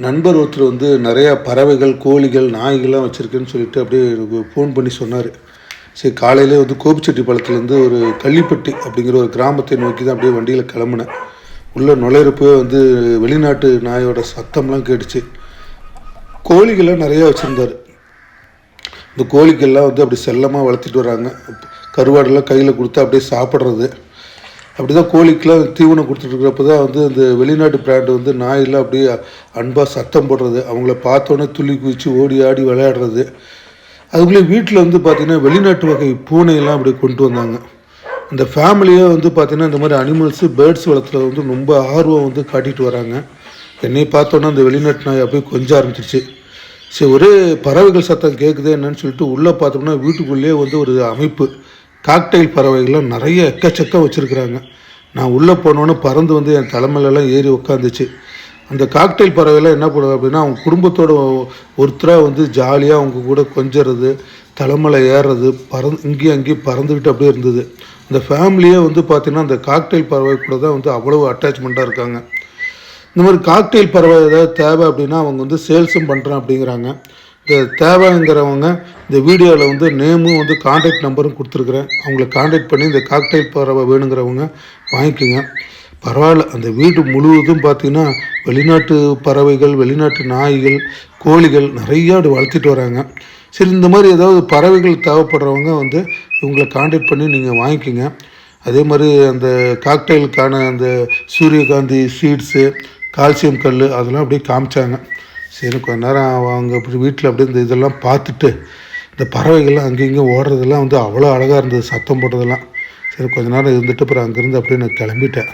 நண்பர் ஒருத்தர் வந்து நிறையா பறவைகள், கோழிகள், நாய்கள்லாம் வச்சுருக்கேன்னு சொல்லிட்டு அப்படியே எனக்கு ஃபோன் பண்ணி சொன்னார். சரி காலையிலே வந்து கோபிச்செட்டிப்பாளையத்துலேருந்து ஒரு கள்ளிப்பட்டி அப்படிங்கிற ஒரு கிராமத்தை நோக்கி தான் அப்படியே வண்டியில் கிளம்புனேன். உள்ளே நுழையிறப்போ வந்து வெளிநாட்டு நாயோட சத்தம்லாம் கேட்டுச்சு. கோழிகள்லாம் நிறையா வச்சுருந்தார். இந்த கோழிகள்லாம் வந்து அப்படி செல்லமாக வளர்த்திட்டு வராங்க. கருவாடெல்லாம் கையில் கொடுத்து அப்படியே சாப்பிட்றது. அப்படி தான் கோழிக்கெலாம் தீவனம் கொடுத்துட்ருக்கிறப்ப தான் வந்து அந்த வெளிநாட்டு பிராண்டு வந்து நாயெல்லாம் அப்படியே அன்பாக சத்தம் போடுறது, அவங்கள பார்த்தோன்னே துள்ளி குதித்து ஓடி ஆடி விளையாடுறது. அதுக்குள்ளே வீட்டில் வந்து பார்த்திங்கன்னா வெளிநாட்டு வகை பூனையெல்லாம் அப்படியே கொண்டு வந்தாங்க. அந்த ஃபேமிலியாக வந்து பார்த்திங்கன்னா இந்த மாதிரி அனிமல்ஸு பேர்ட்ஸ் வளர்த்துல வந்து ரொம்ப ஆர்வம் வந்து காட்டிட்டு வராங்க. என்னை பார்த்தோன்னா அந்த வெளிநாட்டு நாய் அப்படியே கொஞ்சம் ஆரம்பிச்சிருச்சு. சரி ஒரே பறவைகள் சத்தம் கேட்குதே என்னன்னு சொல்லிட்டு உள்ளே பார்த்தோம்னா வீட்டுக்குள்ளேயே வந்து ஒரு அமைப்பு காக்டைல் பறவைகள்லாம் நிறைய எக்கச்சக்கம் வச்சுருக்குறாங்க. நான் உள்ளே போனோன்னே பறந்து வந்து என் தலைமையிலலாம் ஏறி உட்காந்துச்சு. அந்த காக்டைல் பறவைலாம் என்ன பண்ணுவோம் அப்படின்னா அவங்க குடும்பத்தோட ஒருத்தராக வந்து ஜாலியாக அவங்க கூட கொஞ்சறது, தலைமையில் ஏறுறது, இங்கேயும் அங்கேயும் பறந்துக்கிட்டு அப்படியே இருந்தது. அந்த ஃபேமிலியே வந்து பார்த்திங்கன்னா அந்த காக்டைல் பறவை கூட தான் வந்து அவ்வளோ அட்டாச்மெண்ட்டாக இருக்காங்க. இந்த மாதிரி காக்டெயில் பறவை ஏதாவது தேவை அப்படின்னா அவங்க வந்து சேல்ஸும் பண்ணுறேன் அப்படிங்கிறாங்க. இந்த தேவைங்கிறவங்க இந்த வீடியோவில் வந்து நேமும் வந்து கான்டாக்ட் நம்பரும் கொடுத்துருக்குறேன். அவங்கள கான்டாக்ட் பண்ணி இந்த காக்டெயில் பறவை வேணுங்கிறவங்க வாங்கிக்கோங்க. பரவாயில்ல, அந்த வீடு முழுவதும் பார்த்திங்கன்னா வெளிநாட்டு பறவைகள், வெளிநாட்டு நாய்கள், கோழிகள் நிறையா அப்படி வளர்த்திட்டு வராங்க. சரி இந்த மாதிரி ஏதாவது பறவைகள் தேவைப்படுறவங்க வந்து இவங்களை கான்டாக்ட் பண்ணி நீங்கள் வாங்கிக்கோங்க. அதே மாதிரி அந்த காக்டெயிலுக்கான அந்த சூரியகாந்தி சீட்ஸு, கால்சியம் கல் அதெல்லாம் அப்படியே காமிச்சாங்க. சரி கொஞ்ச நேரம் அவங்க அப்படி வீட்டில் அப்படியே இந்த இதெல்லாம் பார்த்துட்டு இந்த பறவைகள்லாம் அங்கேயும் ஓடுறதெல்லாம் வந்து அவ்வளோ அழகாக இருந்தது, சத்தம் போட்டதெல்லாம். சரி கொஞ்ச நேரம் இருந்துட்டு அப்புறம் அங்கேருந்து அப்படியே நான் கிளம்பிட்டேன்.